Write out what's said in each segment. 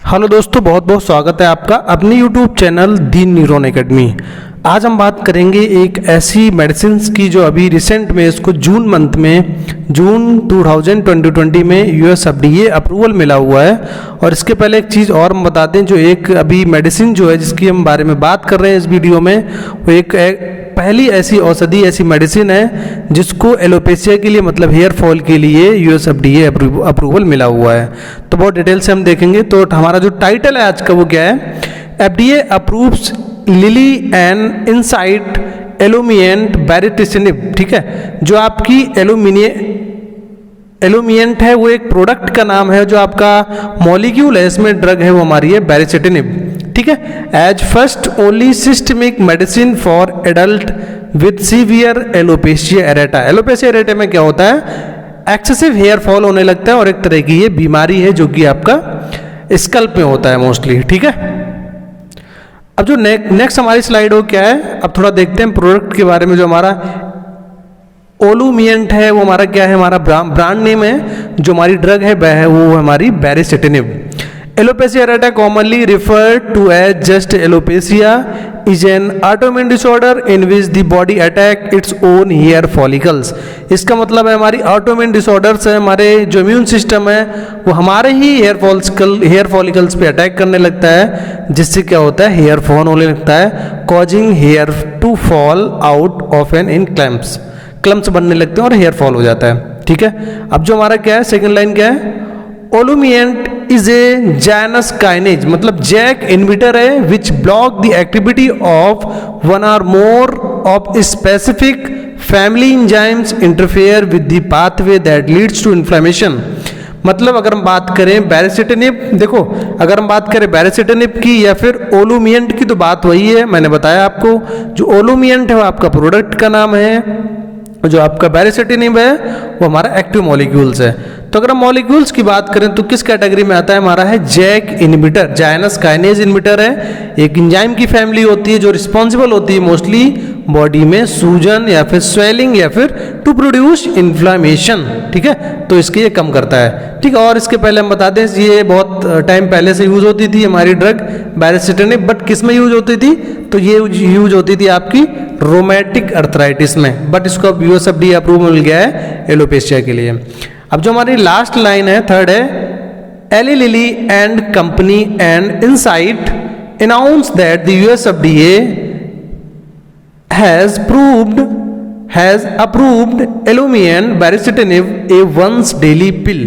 Hello दोस्तों, बहुत बहुत स्वागत है आपका अपने यूट्यूब चैनल दी न्यूरॉन एकेडमी। आज हम बात करेंगे एक ऐसी मेडिसिन की जो अभी रिसेंट में इसको जून मंथ में जून 2020 में यूएस एफडीए अप्रूवल मिला हुआ है। और इसके पहले एक चीज़ और हम बता दें, जो एक अभी मेडिसिन जो है जिसकी हम बारे में बात कर रहे हैं इस वीडियो में, वो एक पहली ऐसी औषधि ऐसी मेडिसिन है जिसको एलोपेशिया के लिए मतलब हेयर फॉल के लिए यूएस एफडीए अप्रूवल मिला हुआ है। तो बहुत डिटेल से हम देखेंगे। तो हमारा जो टाइटल है आज का वो क्या है, FDA approves Lilly and Incyte Olumiant baricitinib. ठीक है, जो आपकी एलुमिएंट है वो एक प्रोडक्ट का नाम है, जो आपका मॉलिक्यूल है इसमें ड्रग है वो हमारी है बैरिसिटिनिब। ठीक है, as first only systemic medicine for adult with severe alopecia areata. Alopecia areata में क्या होता है, एक्सेसिव हेयर फॉल होने लगता है और एक तरह की ये बीमारी है जो कि आपका स्कल्प में होता है मोस्टली। ठीक है, अब जो नेक्स्ट हमारी स्लाइड हो क्या है, अब थोड़ा देखते हैं प्रोडक्ट के बारे में। जो हमारा ओलूमिएंट है वो हमारा क्या है, हमारा ब्रांड नेम है। जो हमारी ड्रग है वो हमारी baricitinib. Alopecia areata commonly referred to as just alopecia is an autoimmune disorder in which the body attack its own hair follicles. इसका मतलब है हमारी ऑटोइम्यून डिसऑर्डर्स है, हमारे जो इम्यून सिस्टम है वो हमारे ही हेयर फॉलिकल्स पे अटैक करने लगता है, जिससे क्या होता है हेयर फॉल होने लगता है, causing hair to fall out often in clumps बनने लगते हैं और हेयर फॉल हो जाता है। ठीक है, अब जो हमारा क्या है सेकंड लाइन क्या है, Olumiant is a Janus kinase, मतलब जैक इनहिबिटर है which block the activity of one और more of specific family enzymes interfere with the pathway that leads to inflammation. मतलब अगर हम बात करें बैरिसिटिनिब, देखो अगर हम बात करें बैरिसिटिनिब की या फिर ओलूमिएंट की तो बात वही है, मैंने बताया आपको। जो ओलूमिएंट है वो आपका प्रोडक्ट का नाम है, जो आपका बैरिसिटिनिब है वो हमारा एक्टिव मॉलिक्यूल्स है। तो अगर हम मॉलिक्यूल्स की बात करें तो किस कैटेगरी में आता है, हमारा है जैक इनहिबिटर, जाइनस काइनेज इनहिबिटर है। एक एंजाइम की फैमिली होती है जो रिस्पॉन्सिबल होती है मोस्टली बॉडी में सूजन या फिर स्वेलिंग या फिर टू प्रोड्यूस इन्फ्लामेशन। ठीक है, तो इसके ये कम करता है। ठीक है, और इसके पहले हम बता दें ये बहुत टाइम पहले से यूज होती थी हमारी ड्रग बैरिसिटिनिब, बट किस में यूज होती थी, तो ये यूज होती थी आपकी रोमैटिक अर्थराइटिस में, बट इसको अब यूएस एफडीए अप्रूवल मिल गया है एलोपेशिया के लिए। अब जो हमारी लास्ट लाइन है थर्ड है, Eli Lilly and company and Incyte announce that the US FDA has approved Olumiant baricitinib a once daily pill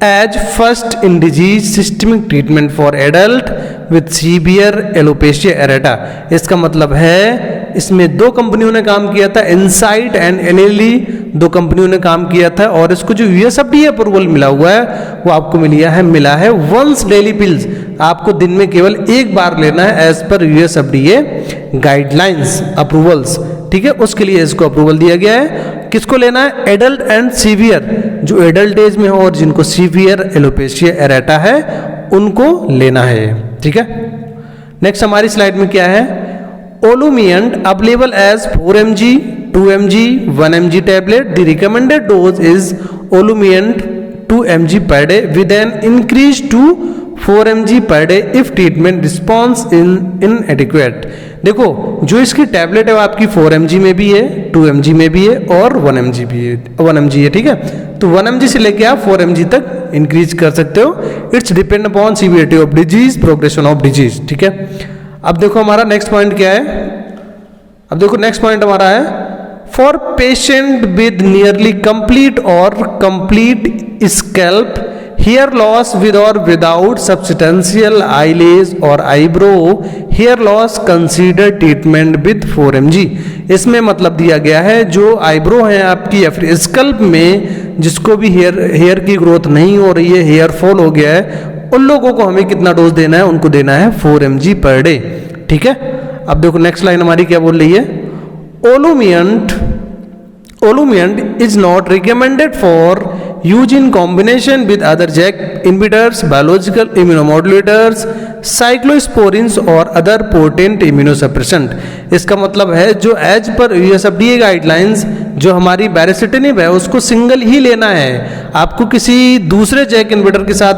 as first in disease systemic treatment for adult with severe alopecia areata। इसका मतलब है इसमें दो कंपनियों ने काम किया था, इनसाइट एंड एनएलई, दो कंपनियों ने काम किया था। और इसको जो यूएसएफडीए अप्रूवल मिला हुआ है वो आपको मिला है वंस डेली पिल्स, आपको दिन में केवल एक बार लेना है as per USFDA guidelines approvals. ठीक है, उसके लिए इसको अप्रूवल दिया गया है। किसको लेना है, एडल्ट एंड सीवियर, जो एडल्ट एज में हो और जिनको सीवियर एलोपेशिया एरेटा है उनको लेना है। ठीक है, नेक्स्ट हमारी स्लाइड में क्या है, ओलूमिएंट available as 4 mg, 2 mg, 1 mg tablet. The recommended dose is Olumiant 2 mg per day with an increase to 4 mg per day if treatment response inadequate। देखो जो इसकी टैबलेट है वो आपकी 4 mg में भी है, 2 mg में भी है और 1 mg भी है, 1 mg है। ठीक है, तो 1 mg से लेके आप 4 mg तक इंक्रीज कर सकते हो। It's depend upon severity of disease, progression of disease. ठीक है, अब देखो हमारा नेक्स्ट पॉइंट क्या है, अब देखो नेक्स्ट पॉइंट हमारा है, for patient with nearly complete और complete scalp hair loss with और विदाउट सब्सटेंशियल आईलेज और eyebrow hair loss consider treatment with 4 mg। इसमें मतलब दिया गया है जो आईब्रो है आपकी या फिर स्कल्प में जिसको भी हेयर की ग्रोथ नहीं हो रही है, हेयर फॉल हो गया है, उन लोगों को हमें कितना डोज देना है, उनको देना है 4 mg पर डे। ठीक है, अब देखो नेक्स्ट लाइन हमारी क्या बोल रही है, Olumiant is not recommended for use in combination with other JAK inhibitors, biological immunomodulators, cyclosporins और अदर पोटेंट इम्यूनोसप्रेसेंट। इसका मतलब है जो एज पर यूएसएफडीए गाइडलाइंस जो हमारी बैरिसिटिनिब है उसको सिंगल ही लेना है, आपको किसी दूसरे जैक इनहिबिटर के साथ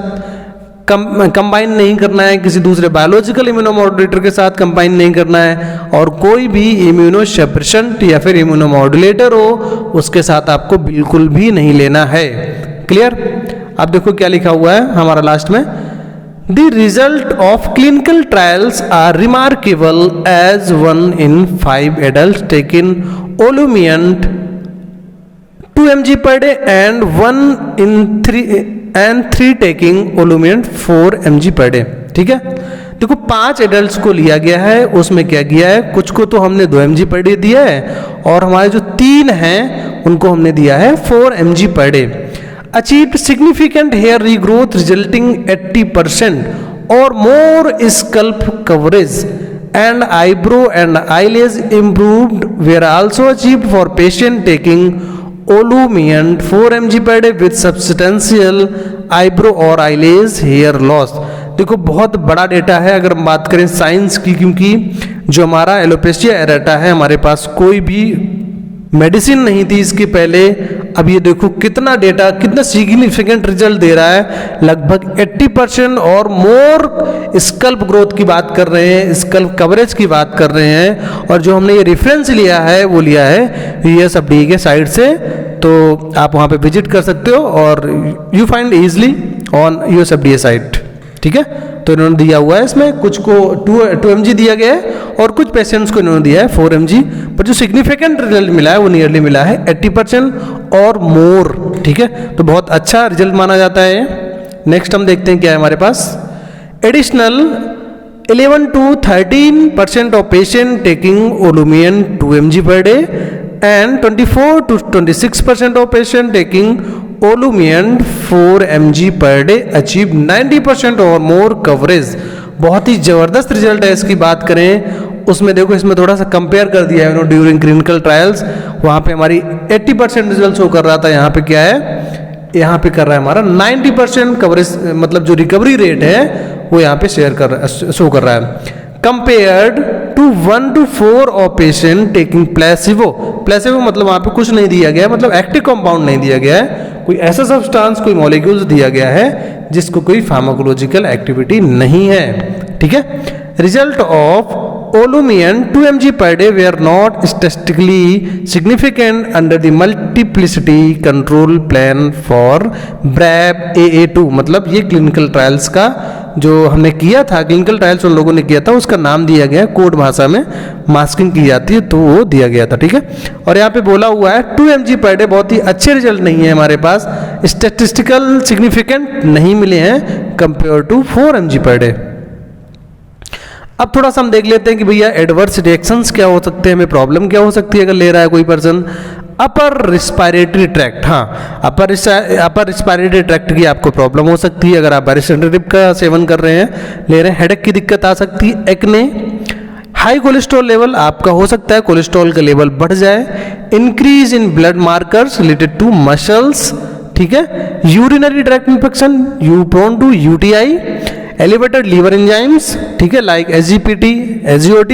कंबाइन नहीं करना है, किसी दूसरे बायोलॉजिकल इम्यूनोमॉड्यूलेटर के साथ कंबाइन नहीं करना है, और कोई भी इम्यूनोसप्रेसेंट या फिर इम्यूनोमॉड्यूलेटर हो उसके साथ आपको बिल्कुल भी नहीं लेना है। क्लियर? अब देखो क्या लिखा हुआ है हमारा लास्ट में, The result of clinical trials are remarkable as 1 in 5 adults taking Olumiant 2 mg per day and 1 in 3 taking Olumiant 4 mg per day। ठीक है, देखो 5 एडल्ट्स को लिया गया है, उसमें क्या किया है, कुछ को तो हमने 2 mg पर डे दिया है और हमारे जो 3 हैं उनको हमने दिया है 4 mg per day. Achieved significant hair regrowth resulting 80% or more scalp coverage and eyebrow and eyelash improved were also achieved for patient taking Olumiant 4 mg per day with substantial eyebrow or eyelash hair loss। देखो बहुत बड़ा data है अगर हम बात करें science की, क्योंकि जो हमारा एलोपेशिया एरेटा है हमारे पास कोई भी मेडिसिन नहीं थी इसके पहले। अब ये देखो कितना डेटा, कितना सिग्निफिकेंट रिजल्ट दे रहा है, लगभग 80% और मोर स्कल्प ग्रोथ की बात कर रहे हैं, स्कल्प कवरेज की बात कर रहे हैं। और जो हमने ये रेफरेंस लिया है वो लिया है USFDA के साइट से, तो आप वहाँ पे विजिट कर सकते हो और you find easily on USFDA site. ठीक है, तो इन्होंने दिया हुआ है, इसमें कुछ को 2 mg दिया गया है और कुछ पेशेंट्स को इन्होंने दिया है 4 mg, पर जो सिग्निफिकेंट रिजल्ट मिला है वो नियरली मिला है 80% और मोर। ठीक है, तो बहुत अच्छा रिजल्ट माना जाता है। नेक्स्ट हम देखते हैं क्या है हमारे पास, additional 11 to 13% of patient taking Olumiant 2 mg per day and 24 to 26% of patient taking Olumiant 4 mg per day achieve 90% और more coverage। बहुत ही ज़बरदस्त रिजल्ट है इसकी बात करें उसमें। देखो इसमें थोड़ा सा कंपेयर कर दिया है उन्होंने ड्यूरिंग क्लिनिकल ट्रायल्स, वहाँ पे हमारी 80% रिजल्ट शो कर रहा था, यहाँ पे क्या है, यहाँ पे कर रहा है हमारा 90% कवरेज, मतलब जो रिकवरी रेट है वो यहाँ पे शो कर रहा है। Compared to 1 to 4 of patient taking placebo. Placebo मतलब वहाँ पे कुछ नहीं दिया गया है, मतलब एक्टिव कंपाउंड नहीं दिया गया है, कोई ऐसा सब्सटेंस, कोई मॉलिक्यूल्स दिया गया है जिसको कोई फार्माकोलॉजिकल एक्टिविटी नहीं है। ठीक है, result of Olumiant 2 mg per day were not statistically significant under the multiplicity control plan for BRAB AA2। मतलब ये क्लिनिकल ट्रायल्स का जो हमने किया था, क्लिनिकल ट्रायल्स उन लोगों ने किया था, उसका नाम दिया गया है, कोड भाषा में मास्किंग की जाती है तो वो दिया गया था। ठीक है, और यहाँ पे बोला हुआ है 2 mg पर डे बहुत ही अच्छे रिजल्ट नहीं है हमारे पास, स्टैटिस्टिकल सिग्निफिकेंट नहीं मिले हैं compare to 4 mg per day. अब थोड़ा सा हम देख लेते हैं कि भैया एडवर्स रिएक्शंस क्या हो सकते हैं, हमें प्रॉब्लम क्या हो सकती है अगर ले रहा है कोई पर्सन। अपर रिस्पायरेटरी ट्रैक्ट, हाँ अपर रिस्पायरेटरी ट्रैक्ट की आपको प्रॉब्लम हो सकती है अगर आप बैरिस्टेटिव का सेवन कर रहे हैं, ले रहे हैं, हेडेक की दिक्कत आ सकती है, एक्ने, हाई कोलेस्ट्रॉल लेवल आपका हो सकता है कोलेस्ट्रॉल का लेवल बढ़ जाए, increase in blood markers related to muscles. ठीक है, urinary tract infection, you prone to UTI, elevated liver enzymes, ठीक है, like SGPT, SGOT,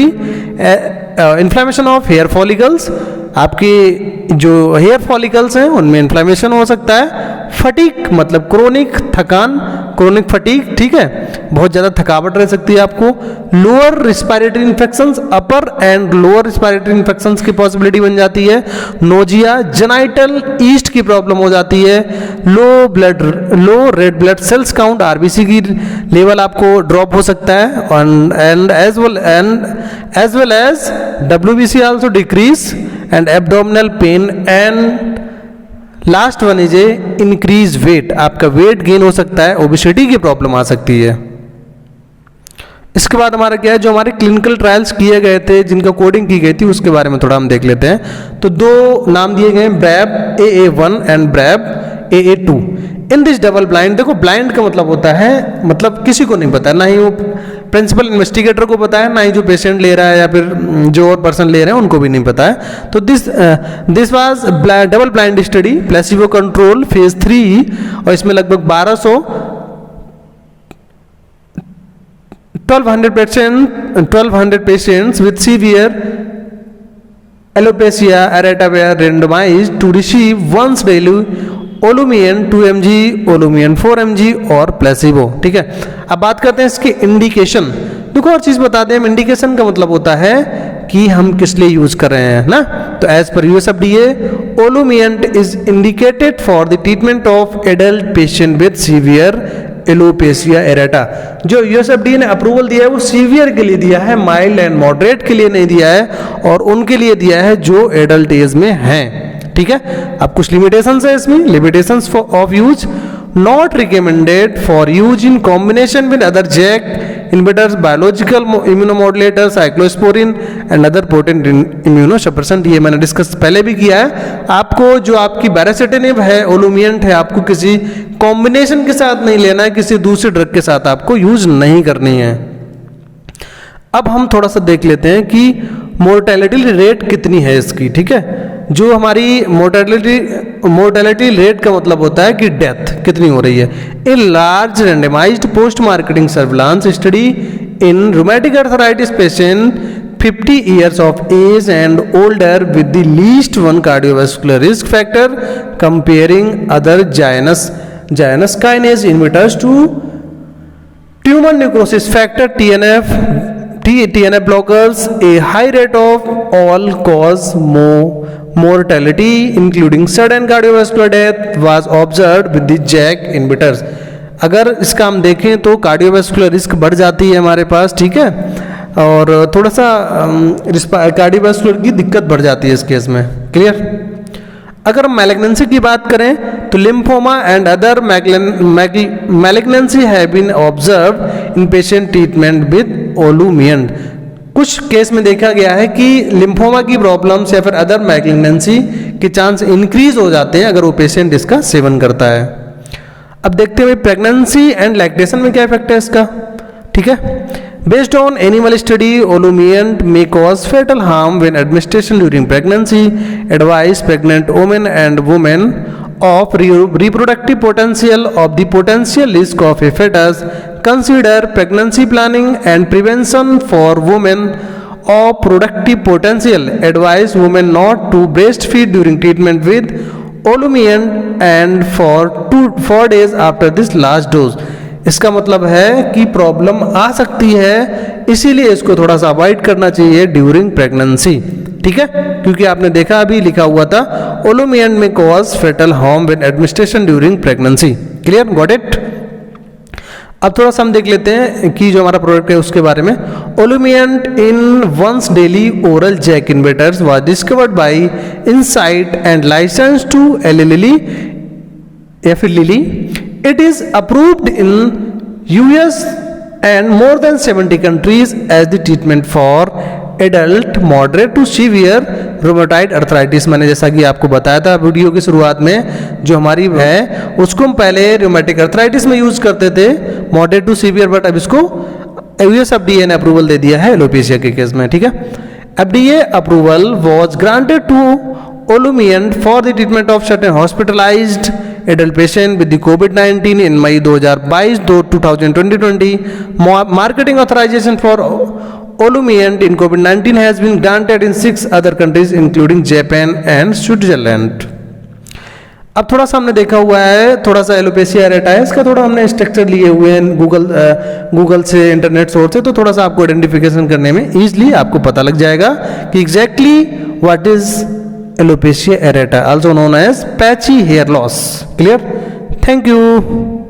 inflammation of hair follicles, आपके जो हेयर फॉलिकल्स हैं उनमें इन्फ्लेमेशन हो सकता है, फटीक मतलब क्रोनिक थकान, क्रोनिक फटीक, ठीक है, बहुत ज़्यादा थकावट रह सकती है आपको, lower respiratory infections, upper and lower respiratory infections की पॉसिबिलिटी बन जाती है, नोजिया, जेनाइटल ईस्ट की प्रॉब्लम हो जाती है, low red blood cells count RBC की लेवल आपको ड्रॉप हो सकता है, and as well as WBC also decrease and abdominal pain and last one is a increase weight, आपका वेट गेन हो सकता है, ओबेसिटी की प्रॉब्लम आ सकती है। इसके बाद हमारा क्या है, जो हमारे क्लिनिकल ट्रायल्स किए गए थे जिनका कोडिंग की गई थी उसके बारे में थोड़ा हम देख लेते हैं। तो 2 नाम दिए गए BRAB AA1 and BRAB AA2। In this double blind, देखो ब्लाइंड का मतलब होता है, मतलब किसी को नहीं पता, ना ही वो प्रिंसिपल इन्वेस्टिगेटर को पता है, ना ही जो पेशेंट ले रहा है या फिर जो और पर्सन ले रहे हैं उनको भी नहीं पता है। तो this was double blind study, placebo control phase 3, और इसमें लगभग 1200 patients with severe alopecia areata were randomized to receive once daily ओलुमियन 2 mg, ओलुमियन 4 mg और प्लेसिबो। ठीक है, अब बात करते हैं इसके इंडिकेशन। देखो और चीज बता दें, इंडिकेशन का मतलब होता है कि हम किस लिए यूज कर रहे हैं ना। तो as per USFDA Olumiant is indicated for the treatment of adult patient with severe alopecia areata. जो यूएसएफडीए ने अप्रूवल दिया है वो सीवियर के लिए दिया है, माइल्ड एंड मॉडरेट के लिए नहीं दिया है, और उनके लिए दिया है जो एडल्ट एज में हैं। ठीक है, अब कुछ लिमिटेशंस है इसमें। Limitations of use, not recommended for use in combination with other JAK inhibitors, biological immunomodulator, cyclosporine and other potent immunosuppressant. ये मैंने डिस्कस पहले भी किया है। आपको जो आपकी बैरासिटिनिब है, ओलुमियंट है, आपको किसी कॉम्बिनेशन के साथ नहीं लेना है, किसी दूसरे ड्रग के साथ आपको यूज नहीं करनी है। अब हम थोड़ा सा देख लेते हैं कि मोर्टेलिटी रेट कितनी है इसकी। ठीक है, जो हमारी मोर्टेलिटी रेट का मतलब होता है कि डेथ कितनी हो रही है। A large randomized post marketing surveillance study in rheumatic arthritis patient 50 years of age and older with the least one cardiovascular risk factor comparing other Janus kinase inhibitors to tumor necrosis factor TNF blockers. A high rate of all cause mortality including sudden cardiovascular death was observed with the JAK inhibitors. अगर इसका हम देखें तो cardiovascular risk बढ़ जाती है हमारे पास। ठीक है, और थोड़ा सा कार्डियोवास्कुलर की दिक्कत बढ़ जाती है इस केस में। क्लियर। अगर हम मैलिग्नेंसी की बात करें तो lymphoma and other malignancy have been observed in patient treatment with Olumiant. कुछ केस में देखा गया है कि लिम्फोमा की प्रॉब्लम्स या फिर अदर मैलिग्नेंसी के चांस इंक्रीज हो जाते हैं अगर वो पेशेंट इसका सेवन करता है। अब देखते हुए प्रेगनेंसी एंड लैक्टेशन में क्या इफेक्ट है इसका। ठीक है, based on animal study olumiant may cause fatal harm when administration during pregnancy. Advise pregnant women and women of reproductive potential of the potential risk of a fetus. Consider pregnancy planning and prevention for women of productive potential. Advise women not to breastfeed during treatment with olumiant and for 4 days after this last dose. इसका मतलब है कि problem आ सकती है, इसीलिए इसको थोड़ा सा अवॉइड करना चाहिए ड्यूरिंग प्रेगनेंसी। ठीक है, क्योंकि आपने देखा अभी लिखा हुआ था ओलुमियंट में cause fetal harm when administration during pregnancy. Clear, got it. अब थोड़ा सा हम देख लेते हैं कि जो हमारा प्रोडक्ट है उसके बारे में। Olumiant in once daily oral JAK inhibitors was discovered by Incyte and license to Eli Lilly या फिर Lilly. It is approved in US and more than 70 countries as the treatment for adult moderate to severe rheumatoid arthritis। मैंने जैसा कि आपको बताया था video की शुरुआत में, जो हमारी है उसको हम पहले rheumatic arthritis में यूज करते थे moderate to severe, बट अब इसको USFDA ने अप्रूवल दे दिया है एलोपेशिया के केस में। ठीक है, FDA approval was granted to Olumiant for the treatment of certain hospitalized adult patient with the COVID-19 in May 2022 to 2020. Marketing authorization for Olumiant in COVID-19 has been granted in 6 other countries including Japan and Switzerland. अब थोड़ा सा हमने देखा हुआ है, थोड़ा सा alopecia areata है, इसका थोड़ा हमने स्ट्रक्चर लिए हुए हैं गूगल से, इंटरनेट सोर्स से, तो थोड़ा सा आपको आइडेंटिफिकेशन करने में ईजिली आपको पता लग जाएगा कि exactly what is alopecia areata, also known as patchy hair loss. Clear? Thank you.